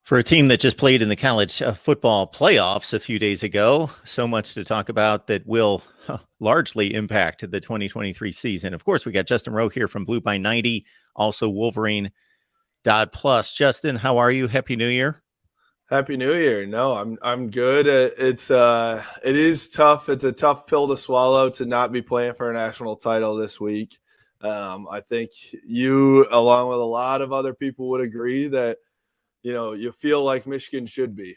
For a team that just played in the college football playoffs a few days ago, so much to talk about that will largely impact the 2023 season. Of course, we got Justin Rowe here from Blue by 90, also Wolverine Plus. Justin, how are you? Happy New Year. Happy New Year. No, I'm good. It is tough. It's a tough pill to swallow to not be playing for a national title this week. I think you, along with a lot of other people, would agree that you feel like Michigan should be.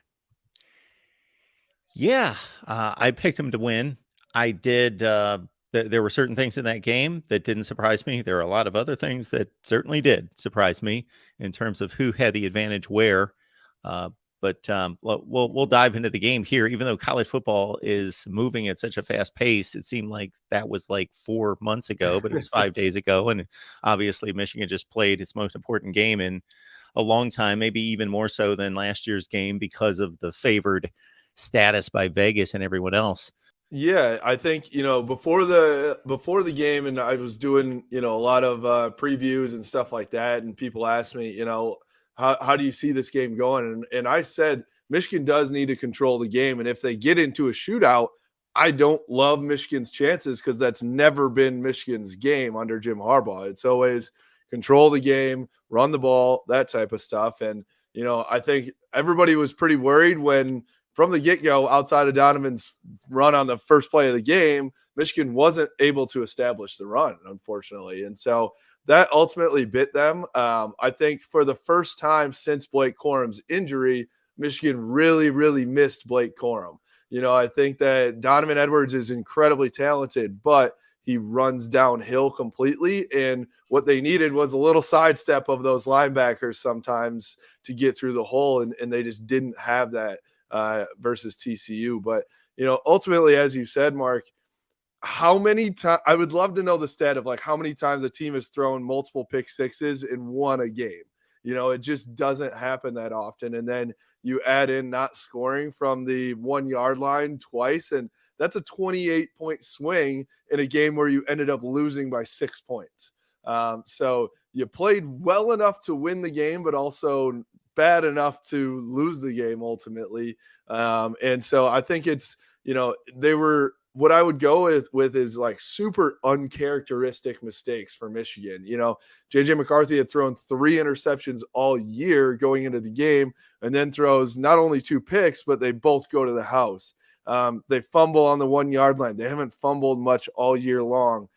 Yeah, I picked him to win. I did. There were certain things in that game that didn't surprise me. There are a lot of other things that certainly did surprise me in terms of who had the advantage where. But we'll dive into the game here. Even though college football is moving at such a fast pace, it seemed like that was like 4 months ago, but it was 5 days ago. And obviously, Michigan just played its most important game in a long time, maybe even more so than last year's game because of the favored status by Vegas and everyone else. Yeah, I think before the game, and I was doing a lot of previews and stuff like that, and people asked me, how do you see this game going? And I said Michigan does need to control the game, and if they get into a shootout, I don't love Michigan's chances because that's never been Michigan's game under Jim Harbaugh. It's always control the game, run the ball, that type of stuff. And I think everybody was pretty worried when, from the get-go, outside of Donovan's run on the first play of the game, Michigan wasn't able to establish the run, unfortunately. And so that ultimately bit them. I think for the first time since Blake Corum's injury, Michigan really, really missed Blake Corum. I think that Donovan Edwards is incredibly talented, but he runs downhill completely. And what they needed was a little sidestep of those linebackers sometimes to get through the hole, and they just didn't have that versus TCU. But, ultimately, as you said, Mark, how many times, I would love to know the stat of like how many times a team has thrown multiple pick sixes and won a game. It just doesn't happen that often. And then you add in not scoring from the 1 yard line twice, and that's a 28-point swing in a game where you ended up losing by 6 points. So you played well enough to win the game, but also bad enough to lose the game ultimately. And so I think it's, they were, what I would go with is like super uncharacteristic mistakes for Michigan. JJ McCarthy had thrown 3 interceptions all year going into the game, and then throws not only 2 picks, but they both go to the house. They fumble on the 1 yard line. They haven't fumbled much all year long.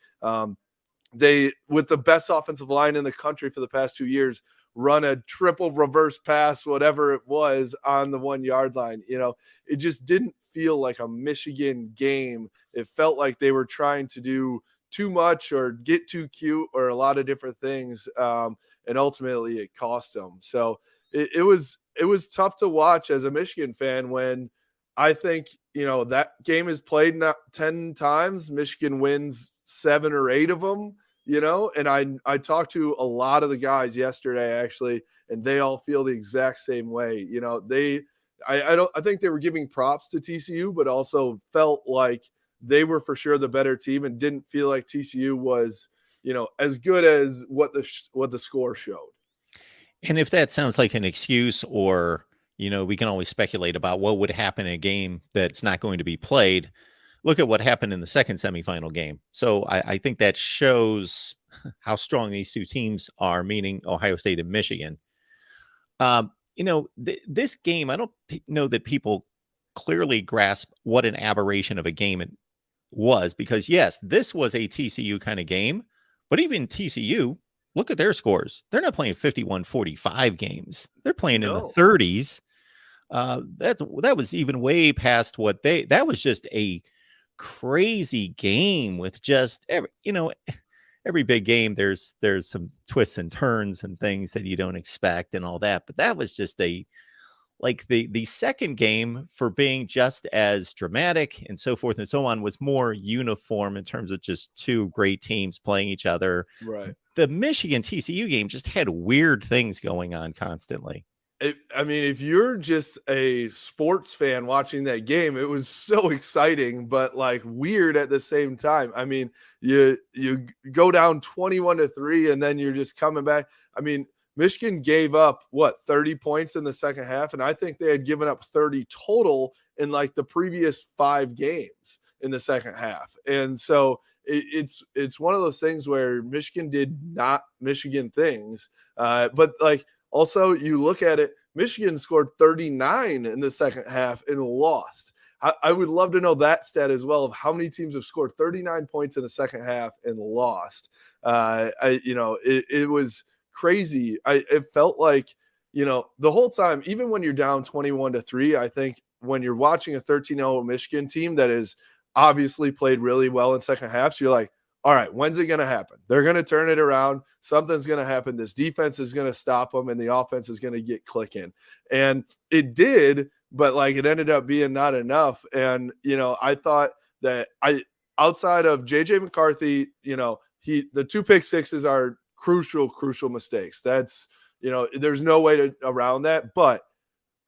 They, with the best offensive line in the country for the past 2 years, run a triple reverse pass, whatever it was, on the 1 yard line. It just didn't feel like a Michigan game. It felt like they were trying to do too much or get too cute or a lot of different things. And ultimately it cost them. So it was tough to watch as a Michigan fan when I think, that game is played 10 times. Michigan wins 7 or 8 of them. And I talked to a lot of the guys yesterday, actually, and they all feel the exact same way. I think they were giving props to TCU, but also felt like they were for sure the better team and didn't feel like TCU was, as good as what the score showed. And if that sounds like an excuse, or, we can always speculate about what would happen in a game that's not going to be played. Look at what happened in the second semifinal game. So I think that shows how strong these two teams are, meaning Ohio State and Michigan. This game, I don't know that people clearly grasp what an aberration of a game it was, because yes, this was a TCU kind of game, but even TCU, look at their scores. They're not playing 51-45 games. They're playing in the 30s. That was even way past what that was just a crazy game with just every big game. There's some twists and turns and things that you don't expect and all that. But that was just the second game, for being just as dramatic and so forth and so on, was more uniform in terms of just two great teams playing each other. Right. The Michigan TCU game just had weird things going on constantly. If you're just a sports fan watching that game, it was so exciting, but like weird at the same time. You go down 21-3 and then you're just coming back. Michigan gave up 30 points in the second half, and I think they had given up 30 total in like the previous 5 games in the second half. And so it's one of those things where Michigan did not Michigan things, but like also you look at it, Michigan scored 39 in the second half and lost. I would love to know that stat as well of how many teams have scored 39 points in the second half and lost. It was crazy. It felt like, the whole time, even when you're down 21-3, I think when you're watching a 13-0 Michigan team that is obviously played really well in second halves, you're like, all right, when's it going to happen? They're going to turn it around. Something's going to happen. This defense is going to stop them, and the offense is going to get clicking. And it did, but like it ended up being not enough. And, I thought that outside of JJ McCarthy, the 2 pick sixes are crucial mistakes. That's, there's no way around that. But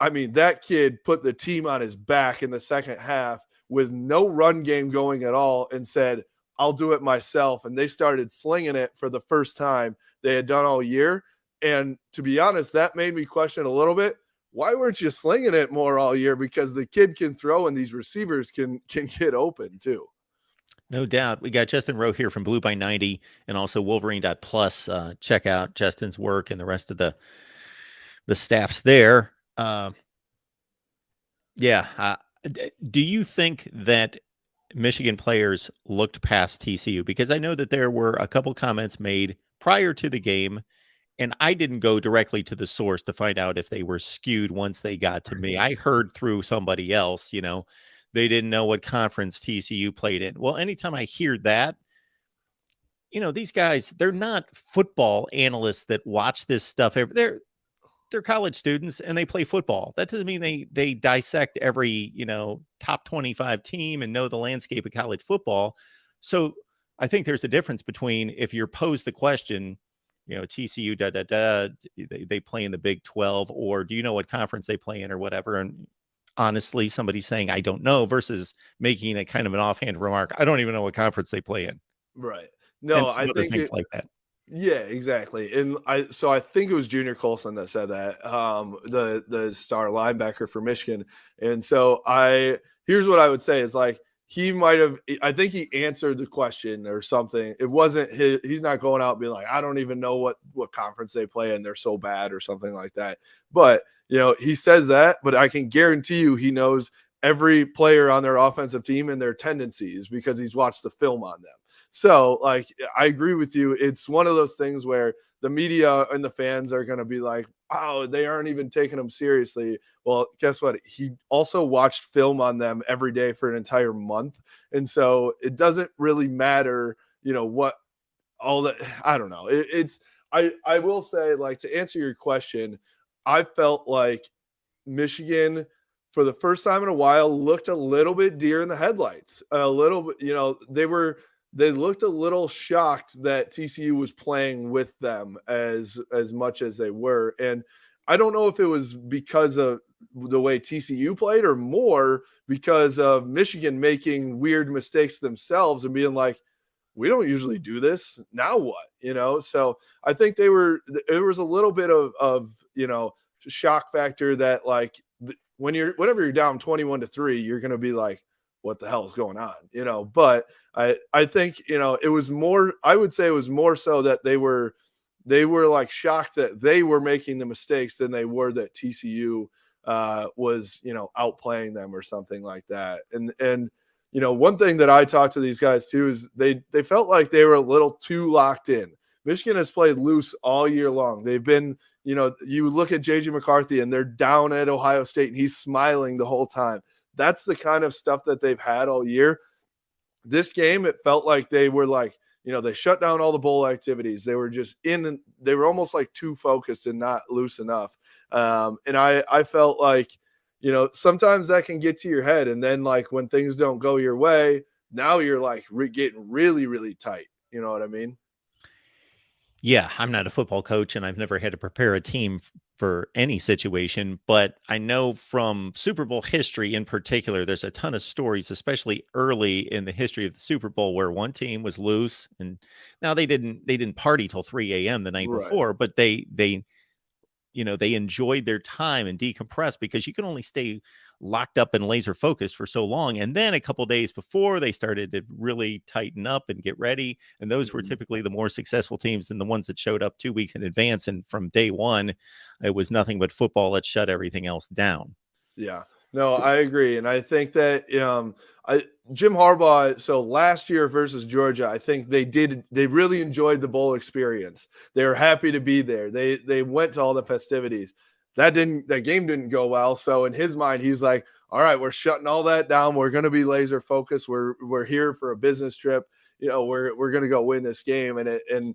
I mean, that kid put the team on his back in the second half with no run game going at all and said, I'll do it myself. And they started slinging it for the first time they had done all year. And to be honest, that made me question a little bit. Why weren't you slinging it more all year? Because the kid can throw and these receivers can get open too. No doubt. We got Justin Rowe here from Blue by 90 and also Wolverine Plus. Check out Justin's work and the rest of the staffs there. Do you think that Michigan players looked past TCU? Because I know that there were a couple comments made prior to the game, and I didn't go directly to the source to find out if they were skewed once they got to me. I heard through somebody else, they didn't know what conference TCU played in. Well, anytime I hear that, these guys, they're not football analysts that watch this stuff. They're college students and they play football. That doesn't mean they dissect every, top 25 team and know the landscape of college football. So I think there's a difference between if you're posed the question, TCU, they play in the Big 12, or do you know what conference they play in or whatever? And honestly, somebody saying, I don't know, versus making a kind of an offhand remark. I don't even know what conference they play in. Right. No, I think things like that. Yeah, exactly. And I think it was Junior Colson that said that, the star linebacker for Michigan. And so here's what I would say is like, I think he answered the question or something. It wasn't he's not going out being like, I don't even know what conference they play in. They're so bad or something like that. But, he says that, but I can guarantee you he knows every player on their offensive team and their tendencies because he's watched the film on them. So, like, I agree with you. It's one of those things where the media and the fans are going to be like, oh, they aren't even taking them seriously. Well, guess what? He also watched film on them every day for an entire month. And so it doesn't really matter, what all that, I don't know. I will say, like, to answer your question, I felt like Michigan, for the first time in a while, looked a little bit deer in the headlights. A little bit, they looked a little shocked that TCU was playing with them as much as they were. And I don't know if it was because of the way TCU played or more because of Michigan making weird mistakes themselves and being like, we don't usually do this. Now what? So I think there was a little bit of shock factor that, like, whenever you're down 21-3, you're going to be like, what the hell is going on? But I think, it was more, I would say it was more so that they were like shocked that they were making the mistakes than they were that TCU was, outplaying them or something like that. And one thing that I talked to these guys too is they felt like they were a little too locked in. Michigan has played loose all year long. They've been, you look at JJ McCarthy and they're down at Ohio State and he's smiling the whole time. That's the kind of stuff that they've had all year. This game, it felt like they were like, they shut down all the bowl activities. They were just they were almost like too focused and not loose enough. And I felt like, sometimes that can get to your head. And then, like, when things don't go your way, now you're like getting really, really tight. You know what I mean? Yeah, I'm not a football coach and I've never had to prepare a team for any situation, but I know from Super Bowl history in particular, there's a ton of stories, especially early in the history of the Super Bowl, where one team was loose and now they didn't party till 3 a.m. the night before, but they they enjoyed their time and decompressed, because you can only stay locked up and laser focused for so long. And then a couple days before, they started to really tighten up and get ready. And those were typically the more successful teams than the ones that showed up 2 weeks in advance. And from day one, it was nothing but football that shut everything else down. Yeah, no, I agree. And I think that Jim Harbaugh, so last year versus Georgia, I think they really enjoyed the bowl experience. They were happy to be there. They went to all the festivities. That game didn't go well. So in his mind, he's like, all right, we're shutting all that down. We're going to be laser focused. We're here for a business trip. We're going to go win this game. And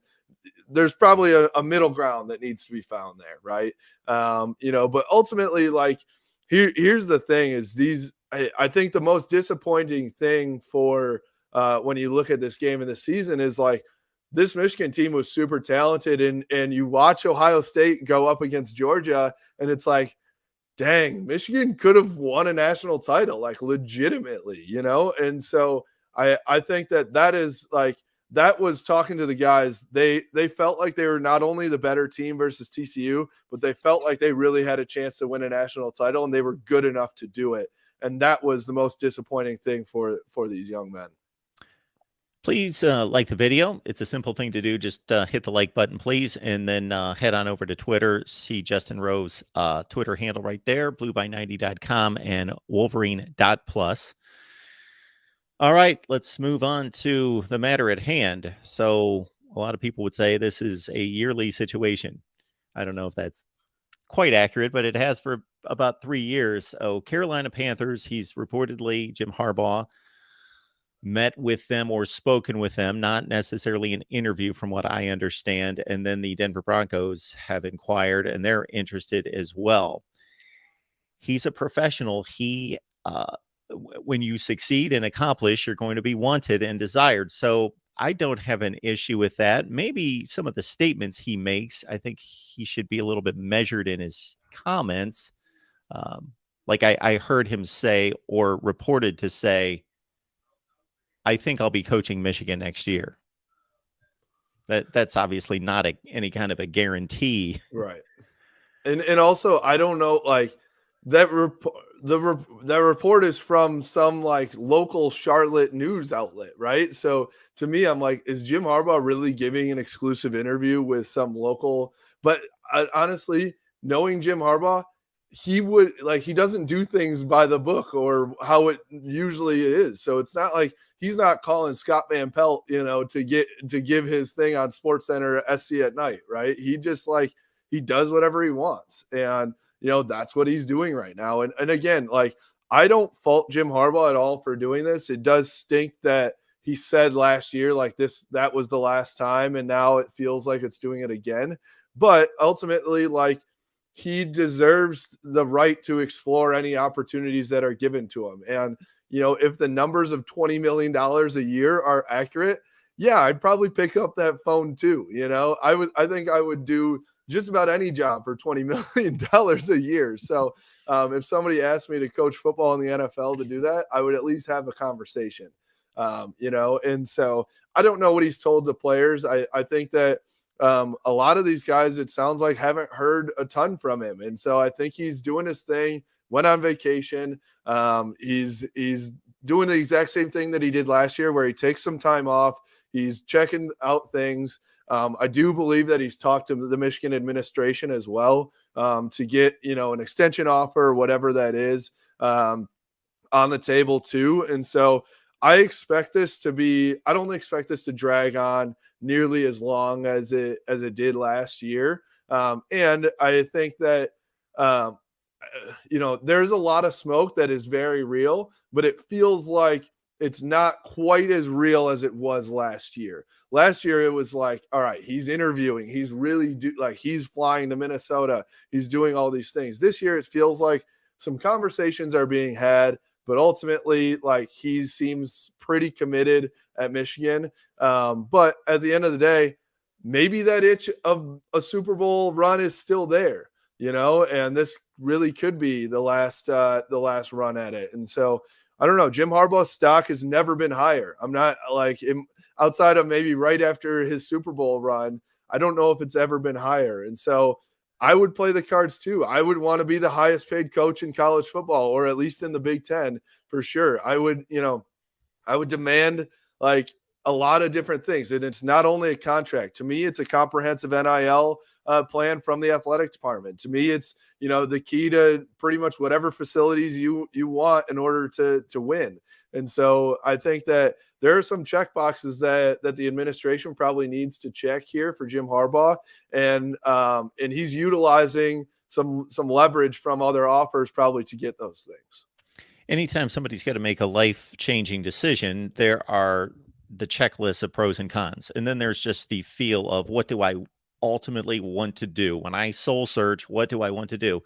there's probably a middle ground that needs to be found there. Right. But ultimately, like, here's the thing is I think the most disappointing thing for when you look at this game in the season is, like, this Michigan team was super talented, and you watch Ohio State go up against Georgia, and it's like, dang, Michigan could have won a national title, like, legitimately, And so I think that is, like, that was talking to the guys. They felt like they were not only the better team versus TCU, but they felt like they really had a chance to win a national title, and they were good enough to do it. And that was the most disappointing thing for these young men. Please like the video. It's a simple thing to do. Just hit the like button, please, and then head on over to Twitter. See Justin Rowe's Twitter handle right there, blueby90.com and Wolverine.plus. All right, let's move on to the matter at hand. So a lot of people would say this is a yearly situation. I don't know if that's quite accurate, but it has for about 3 years. So Carolina Panthers, he's reportedly, Jim Harbaugh, met with them or spoken with them, not necessarily an interview from what I understand. And then the Denver Broncos have inquired, and they're interested as well. He's a professional. When you succeed and accomplish, you're going to be wanted and desired. So I don't have an issue with that. Maybe some of the statements he makes, I think he should be a little bit measured in his comments. Like I heard him say, or reported to say, I think I'll be coaching Michigan next year. That's obviously not any kind of a guarantee. Right. And also, I don't know, like, that report is from some, like, local Charlotte news outlet, right? So to me, I'm like, is Jim Harbaugh really giving an exclusive interview with some local? But honestly, knowing Jim Harbaugh, he doesn't do things by the book or how it usually is. So it's not like he's not calling Scott Van Pelt, to give his thing on SportsCenter SC at night, right? He just, like, he does whatever he wants. And, that's what he's doing right now. And again, like, I don't fault Jim Harbaugh at all for doing this. It does stink that he said last year, like, that was the last time, and now it feels like it's doing it again. But ultimately, like, he deserves the right to explore any opportunities that are given to him. And, if the numbers of $20 million a year are accurate, yeah, I'd probably pick up that phone too. I think I would do just about any job for $20 million a year. So if somebody asked me to coach football in the NFL to do that, I would at least have a conversation, and so I don't know what he's told the players. I think that a lot of these guys, it sounds like, haven't heard a ton from him. And so I think he's doing his thing, went on vacation. He's doing the exact same thing that he did last year, where he takes some time off. He's checking out things. I do believe that he's talked to the Michigan administration as well to get, an extension offer or whatever that is on the table too. And so I don't expect this to drag on nearly as long as it did last year. And I think that, there's a lot of smoke that is very real, but it feels like it's not quite as real as it was last year. Last year, it was like, all right, he's interviewing. He's really he's flying to Minnesota. He's doing all these things. This year, it feels like some conversations are being had, but ultimately, like, he seems pretty committed at Michigan. But at the end of the day, maybe that itch of a Super Bowl run is still there, and this really could be the last run at it. And so I don't know. Jim Harbaugh's stock has never been higher. I'm not outside of maybe right after his Super Bowl run. I don't know if it's ever been higher. And so I would play the cards too. I would want to be the highest paid coach in college football, or at least in the Big Ten for sure. I would demand like a lot of different things. And it's not only a contract. To me, it's a comprehensive NIL plan from the athletic department. To me, it's, the key to pretty much whatever facilities you want in order to win. And so I think that there are some check boxes that the administration probably needs to check here for Jim Harbaugh. And he's utilizing some leverage from other offers probably to get those things. Anytime somebody's got to make a life-changing decision, there are the checklists of pros and cons. And then there's just the feel of, what do I ultimately want to do? When I soul search, what do I want to do?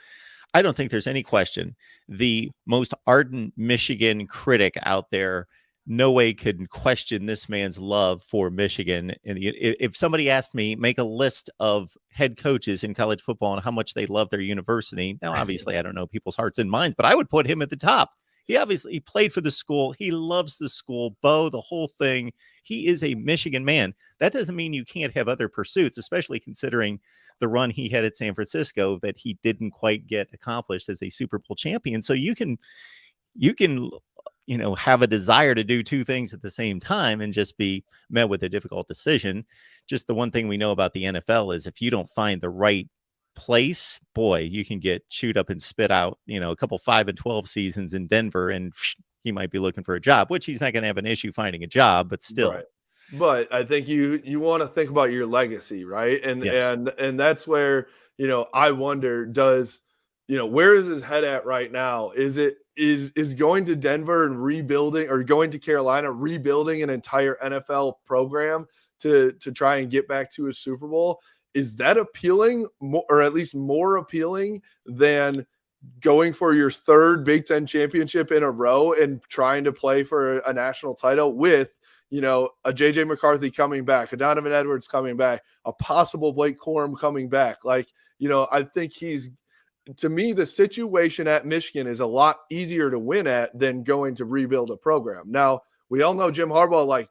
I don't think there's any question. The most ardent Michigan critic out there, no way could question this man's love for Michigan. And if somebody asked me, make a list of head coaches in college football and how much they love their university. Now, obviously, I don't know people's hearts and minds, but I would put him at the top. He played for the school. He loves the school, Bo, the whole thing. He is a Michigan man. That doesn't mean you can't have other pursuits, especially considering the run he had at San Francisco that he didn't quite get accomplished as a Super Bowl champion. So you can have a desire to do two things at the same time and just be met with a difficult decision. Just the one thing we know about the NFL is if you don't find the right place, boy, you can get chewed up and spit out, a couple 5-12 seasons in Denver, and he might be looking for a job, which he's not going to have an issue finding a job, but still. Right. But I think you want to think about your legacy, right? And yes. and that's where, I wonder, where is his head at right now? Is going to Denver and rebuilding, or going to Carolina, rebuilding an entire NFL program to try and get back to a Super Bowl? Is that appealing, or at least more appealing than going for your third Big Ten championship in a row and trying to play for a national title with, a JJ McCarthy coming back, a Donovan Edwards coming back, a possible Blake Corum coming back? Like, I think to me, the situation at Michigan is a lot easier to win at than going to rebuild a program. Now, we all know Jim Harbaugh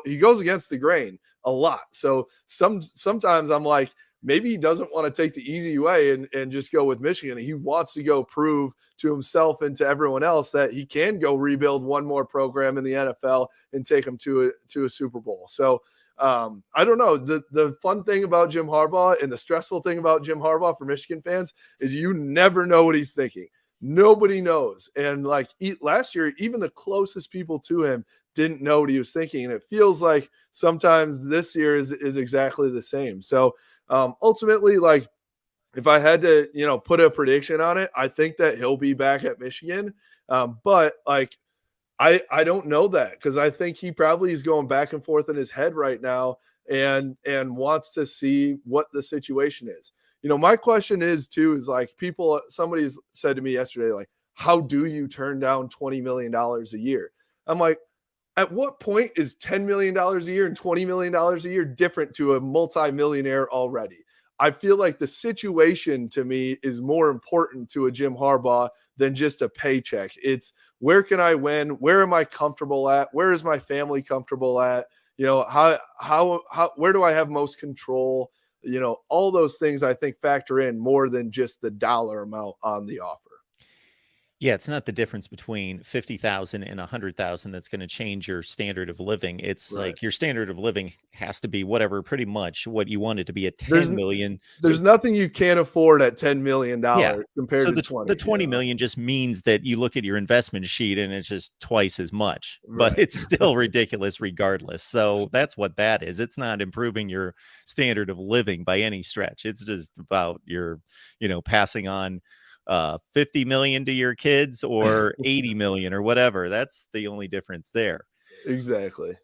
he goes against the grain a lot. So sometimes I'm like, maybe he doesn't want to take the easy way and just go with Michigan. He wants to go prove to himself and to everyone else that he can go rebuild one more program in the NFL and take them to a Super Bowl. So I don't know. The fun thing about Jim Harbaugh and the stressful thing about Jim Harbaugh for Michigan fans is you never know what he's thinking. Nobody knows. And last year, even the closest people to him didn't know what he was thinking. And it feels like sometimes this year is exactly the same. So ultimately, if I had to, put a prediction on it, I think that he'll be back at Michigan. But I don't know that, because I think he probably is going back and forth in his head right now and wants to see what the situation is. My question is somebody's said to me yesterday, how do you turn down $20 million a year? I'm like, at what point is $10 million a year and $20 million a year different to a multimillionaire already? I feel like the situation to me is more important to a Jim Harbaugh than just a paycheck. It's, where can I win? Where am I comfortable at? Where is my family comfortable at? Where do I have most control? All those things I think factor in more than just the dollar amount on the offer. Yeah, it's not the difference between 50,000 and 100,000 that's going to change your standard of living. It's Right. like your standard of living has to be whatever, pretty much what you want it to be at 10 million. There's nothing you can't afford at $10 million compared so to 20. The 20 million just means that you look at your investment sheet and it's just twice as much, Right. but it's still ridiculous regardless. So that's what that is. It's not improving your standard of living by any stretch. It's just about your, passing on 50 million to your kids or 80 million or whatever. That's the only difference there. Exactly.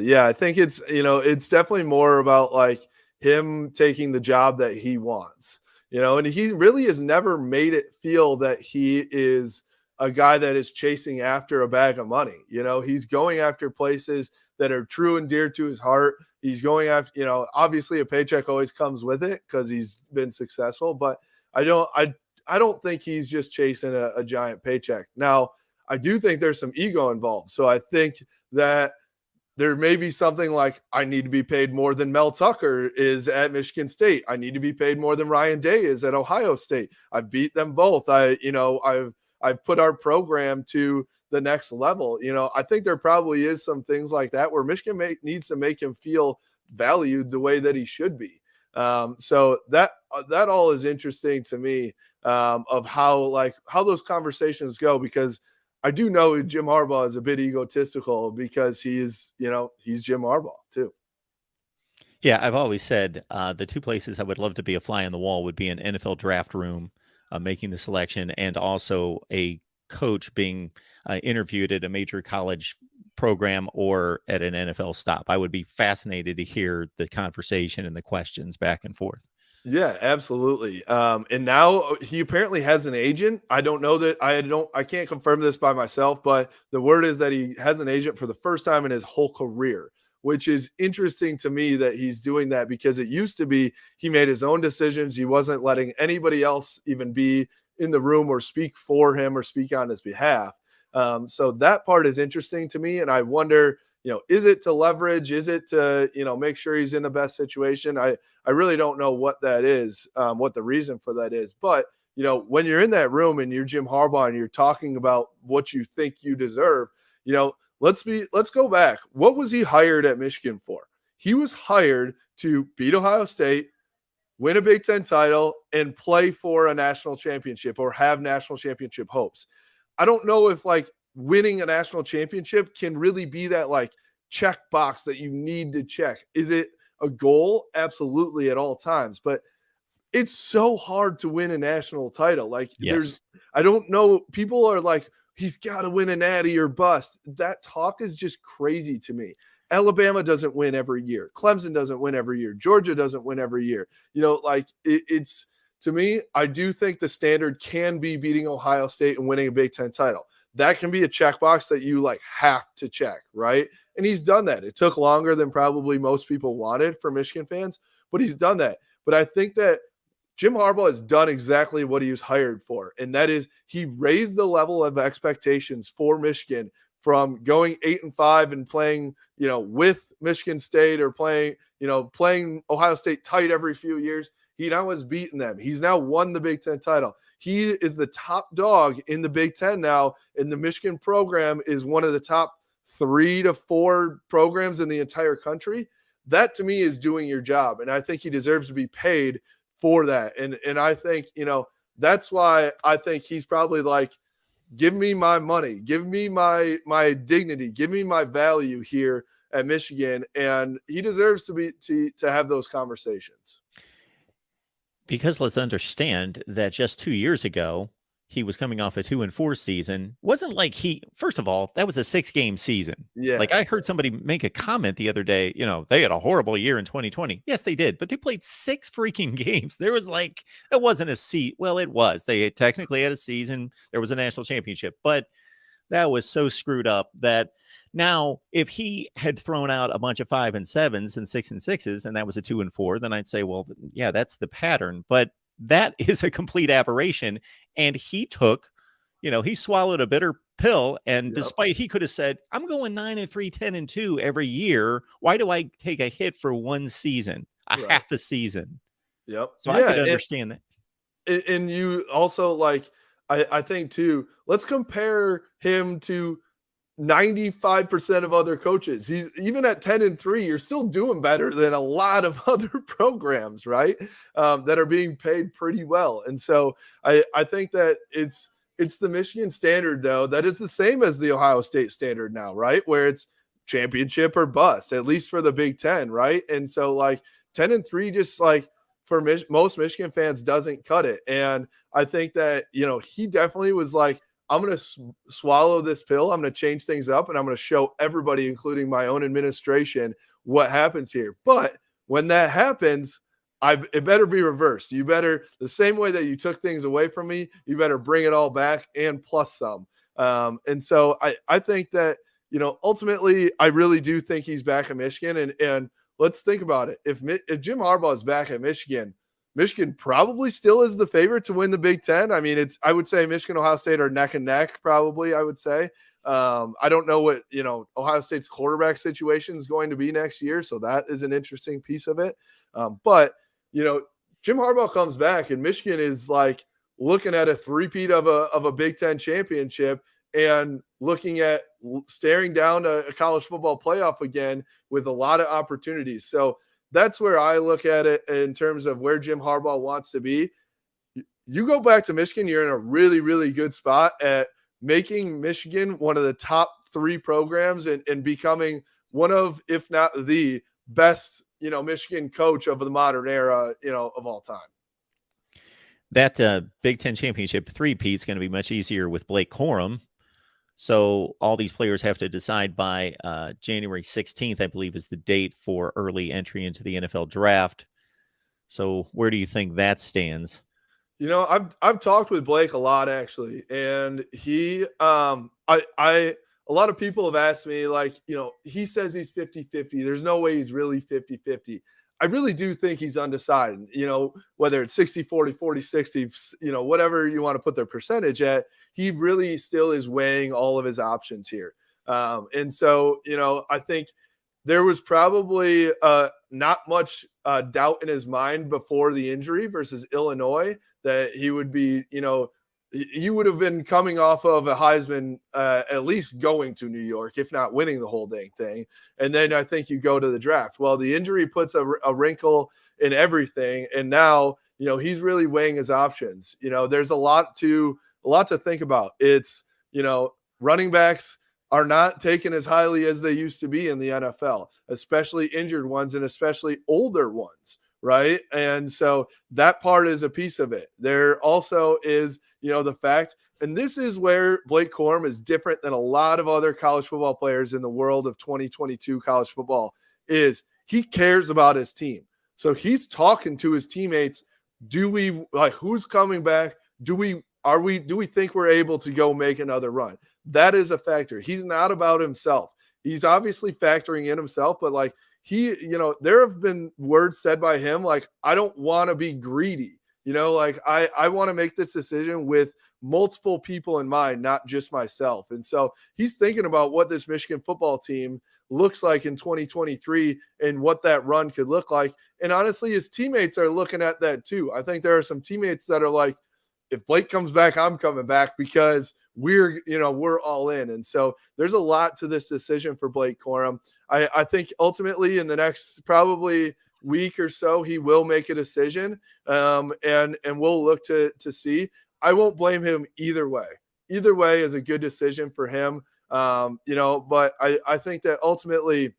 Yeah, I think it's, it's definitely more about him taking the job that he wants, and he really has never made it feel that he is a guy that is chasing after a bag of money. He's going after places that are true and dear to his heart. He's going after, obviously a paycheck always comes with it because he's been successful, but I don't think he's just chasing a giant paycheck. Now, I do think there's some ego involved. So I think that there may be something like, I need to be paid more than Mel Tucker is at Michigan State. I need to be paid more than Ryan Day is at Ohio State. I've beat them both. I've put our program to the next level. I think there probably is some things like that where Michigan needs to make him feel valued the way that he should be. So that all is interesting to me, of how those conversations go, because I do know Jim Harbaugh is a bit egotistical because he's Jim Harbaugh too. Yeah, I've always said the two places I would love to be a fly on the wall would be an NFL draft room, making the selection, and also a coach being interviewed at a major college program or at an NFL stop. I would be fascinated to hear the conversation and the questions back and forth. Yeah, absolutely. And now he apparently has an agent. I don't know that I can't confirm this by myself, but the word is that he has an agent for the first time in his whole career, which is interesting to me that he's doing that, because it used to be he made his own decisions. He wasn't letting anybody else even be in the room or speak for him or speak on his behalf. So that part is interesting to me. And I wonder, is it to leverage? Is it to, make sure he's in the best situation? I really don't know what that is, what the reason for that is. But, when you're in that room and you're Jim Harbaugh and you're talking about what you think you deserve, let's go back. What was he hired at Michigan for? He was hired to beat Ohio State, win a Big Ten title, and play for a national championship or have national championship hopes. I don't know if winning a national championship can really be that check box that you need to check. Is it a goal? Absolutely, at all times. But it's so hard to win a national title. Yes. I don't know. People are like, he's got to win a natty or bust. That talk is just crazy to me. Alabama doesn't win every year. Clemson doesn't win every year. Georgia doesn't win every year. It's to me, I do think the standard can be beating Ohio State and winning a Big Ten title. That can be a checkbox that you have to check, right? And he's done that. It took longer than probably most people wanted for Michigan fans, but he's done that. But I think that Jim Harbaugh has done exactly what he was hired for, and that is he raised the level of expectations for Michigan from going 8-5 and playing, with Michigan State or playing Ohio State tight every few years. He now has beaten them. He's now won the Big Ten title. He is the top dog in the Big Ten now, and the Michigan program is one of the top 3 to 4 programs in the entire country. That, to me, is doing your job, and I think he deserves to be paid for that. And I think, that's why I think he's probably give me my money, give me my dignity, give me my value here at Michigan, and he deserves to have those conversations. Because let's understand that just 2 years ago, he was coming off a 2-4 season. Wasn't first of all, that was a 6-game season. Yeah. I heard somebody make a comment the other day, they had a horrible year in 2020. Yes, they did, but they played 6 freaking games. There was it wasn't a seat. Well, it was. They technically had a season. There was a national championship, but that was so screwed up that now if he had thrown out a bunch of 5 and 7s and 6 and 6s, and that was a 2-4, then I'd say, well, yeah, that's the pattern. But that is a complete aberration. And he took, he swallowed a bitter pill. And despite he could have said, I'm going 9-3, 10-2 every year. Why do I take a hit for one season, half a season? Yep. So I could understand that. And you also I think too, let's compare him to 95% of other coaches. He's even at 10-3, you're still doing better than a lot of other programs, right? That are being paid pretty well. And so I think that it's the Michigan standard, though, that is the same as the Ohio State standard now, right? Where it's championship or bust, at least for the Big Ten, right? And so 10-3 just for most Michigan fans doesn't cut it. And I think that, he definitely was I'm going to swallow this pill. I'm going to change things up, and I'm going to show everybody, including my own administration, what happens here. But when that happens, it better be reversed. You better, the same way that you took things away from me, you better bring it all back and plus some. And so I think that, ultimately, I really do think he's back at Michigan. And let's think about it. If Jim Harbaugh is back at Michigan, Michigan probably still is the favorite to win the Big Ten. I mean, I would say Michigan, Ohio State are neck and neck, probably, I would say. I don't know what, Ohio State's quarterback situation is going to be next year. So that is an interesting piece of it. But Jim Harbaugh comes back and Michigan is like looking at a three-peat of a Big Ten championship and looking at staring down a college football playoff again with a lot of opportunities. So that's where I look at it in terms of where Jim Harbaugh wants to be. You go back to Michigan, you're in a really, really good spot at making Michigan one of the top 3 programs and becoming one of, if not the best, Michigan coach of the modern era, of all time. That Big Ten championship three-peat is going to be much easier with Blake Corum. So all these players have to decide by January 16th, I believe, is the date for early entry into the NFL draft. So where do you think that stands? I've talked with Blake a lot, actually, and he a lot of people have asked me, like, he says he's 50-50. There's no way he's really 50-50. I really do think he's undecided, whether it's 60-40, 40-60, whatever you want to put their percentage at, he really still is weighing all of his options here. And so, I think there was probably not much doubt in his mind before the injury versus Illinois that he would be, he would have been coming off of a Heisman, at least going to New York, if not winning the whole dang thing. And then I think you go to the draft. Well, the injury puts a wrinkle in everything. And now, he's really weighing his options. There's a lot to think about. It's, running backs are not taken as highly as they used to be in the NFL, especially injured ones and especially older ones. Right. And so that part is a piece of it. There also is, the fact, and this is where Blake Corum is different than a lot of other college football players in the world of 2022 college football, is he cares about his team. So he's talking to his teammates. Who's coming back? Do we think we're able to go make another run? That is a factor. He's not about himself. He's obviously factoring in himself, but there have been words said by him, like, I don't want to be greedy. I want to make this decision with multiple people in mind, not just myself. And so he's thinking about what this Michigan football team looks like in 2023 and what that run could look like. And honestly, his teammates are looking at that too. I think there are some teammates that are like, if Blake comes back, I'm coming back because we're all in. And so there's a lot to this decision for Blake Corum. I think ultimately in the next probably week or so, he will make a decision, and we'll look to see. I won't blame him either way. Either way is a good decision for him. But I think that ultimately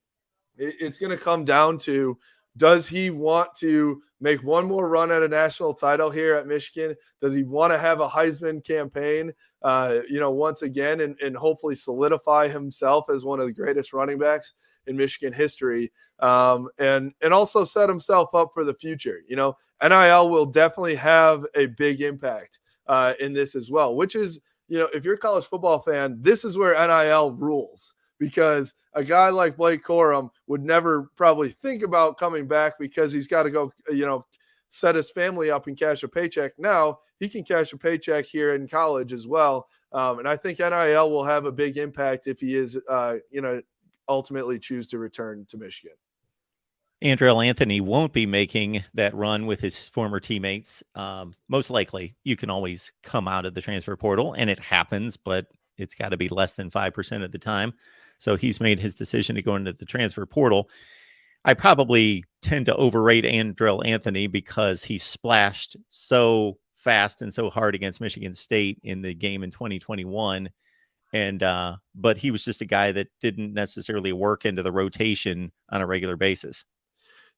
it's going to come down to, does he want to make one more run at a national title here at Michigan? Does he want to have a Heisman campaign, once again, and hopefully solidify himself as one of the greatest running backs in Michigan history, and also set himself up for the future? NIL will definitely have a big impact in this as well, which is, if you're a college football fan, this is where NIL rules, because a guy like Blake Corum would never probably think about coming back because he's got to go, set his family up and cash a paycheck. Now he can cash a paycheck here in college as well. And I think NIL will have a big impact if he is, ultimately choose to return to Michigan. Andrel Anthony won't be making that run with his former teammates. Most likely, you can always come out of the transfer portal, and it happens, but it's got to be less than 5% of the time. So he's made his decision to go into the transfer portal. I probably tend to overrate Andrel Anthony because he splashed so fast and so hard against Michigan State in the game in 2021. But he was just a guy that didn't necessarily work into the rotation on a regular basis.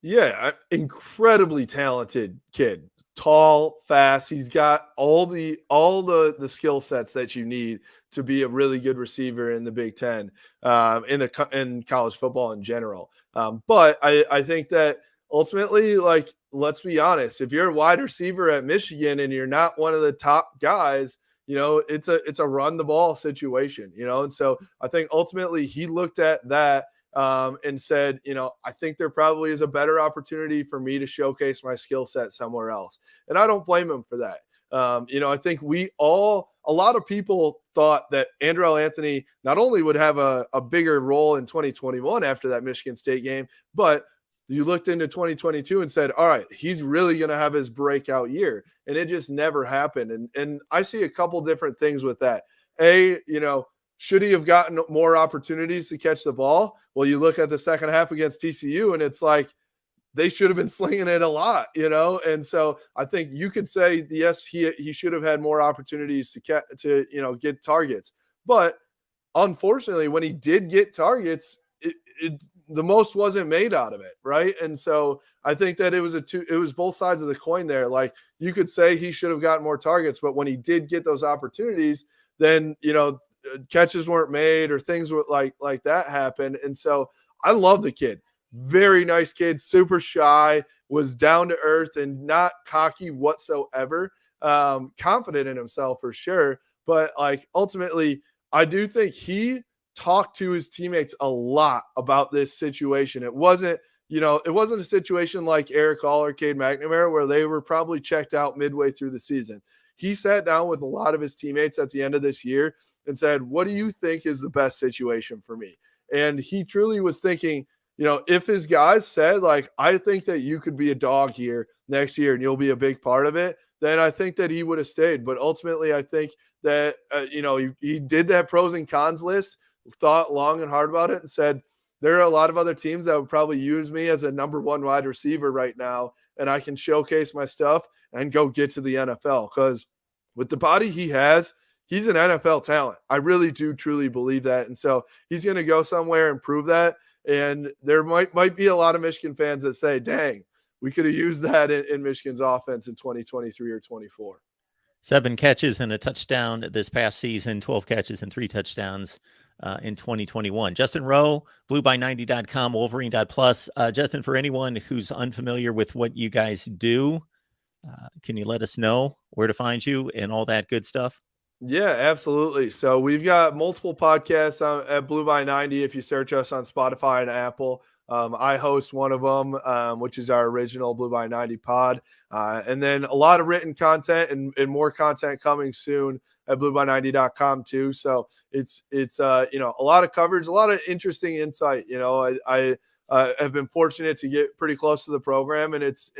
Yeah, incredibly talented kid. Tall, fast. He's got all the skill sets that you need to be a really good receiver in the Big Ten, in college football in general. But I think that ultimately, let's be honest, if you're a wide receiver at Michigan and you're not one of the top guys, it's a run the ball situation, and so I think ultimately he looked at that and said, I think there probably is a better opportunity for me to showcase my skill set somewhere else. And I don't blame him for that. I think a lot of people thought that Andrel Anthony not only would have a bigger role in 2021 after that Michigan State game, but you looked into 2022 and said, all right, he's really going to have his breakout year. And it just never happened. And I see a couple different things with that. Should he have gotten more opportunities to catch the ball? Well, you look at the second half against TCU and it's like, they should have been slinging it a lot, And so I think you could say, yes, he should have had more opportunities to get targets. But unfortunately, when he did get targets, the most wasn't made out of it, right? And so I think that it was both sides of the coin there. Like, you could say he should have gotten more targets, but when he did get those opportunities, then catches weren't made or things were like that happened. And so I love the kid. Very nice kid, super shy, was down to earth and not cocky whatsoever. Confident in himself for sure. But ultimately, I do think he talked to his teammates a lot about this situation. It wasn't a situation like Eric Hall or Cade McNamara where they were probably checked out midway through the season. He sat down with a lot of his teammates at the end of this year and said, what do you think is the best situation for me? And he truly was thinking, if his guys said, I think that you could be a dog here next year and you'll be a big part of it, then I think that he would have stayed. But ultimately, I think that, he did that pros and cons list, thought long and hard about it, and said, there are a lot of other teams that would probably use me as a number one wide receiver right now, and I can showcase my stuff and go get to the NFL. Because with the body he has, he's an NFL talent. I really do truly believe that. And so he's going to go somewhere and prove that. And there might be a lot of Michigan fans that say, dang, we could have used that in Michigan's offense in 2023 or 24. 7 catches and a touchdown this past season, 12 catches and 3 touchdowns in 2021. Justin Rowe, blueby90.com, Wolverine Plus. Justin, for anyone who's unfamiliar with what you guys do, can you let us know where to find you and all that good stuff? Yeah, absolutely. So we've got multiple podcasts at Blue by 90. If you search us on Spotify and Apple, I host one of them, which is our original Blue by 90 pod. And then a lot of written content and more content coming soon at blueby90.com too. So it's a lot of coverage, a lot of interesting insight. I have been fortunate to get pretty close to the program, and it's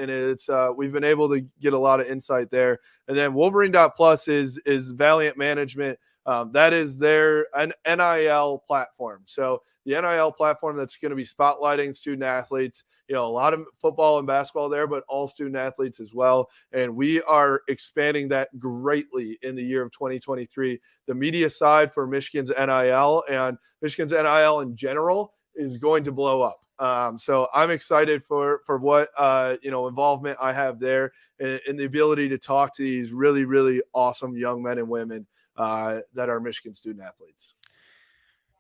we've been able to get a lot of insight there. And then Wolverine Plus is Valiant Management. That is their NIL platform. So the NIL platform that's going to be spotlighting student athletes, a lot of football and basketball there, but all student athletes as well. And we are expanding that greatly in the year of 2023. The media side for Michigan's NIL and Michigan's NIL in general is going to blow up. So I'm excited for what, involvement I have there and the ability to talk to these really, really awesome young men and women that are Michigan student athletes.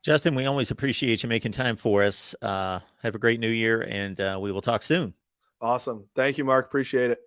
Justin, we always appreciate you making time for us. Have a great new year, and we will talk soon. Awesome. Thank you, Mark. Appreciate it.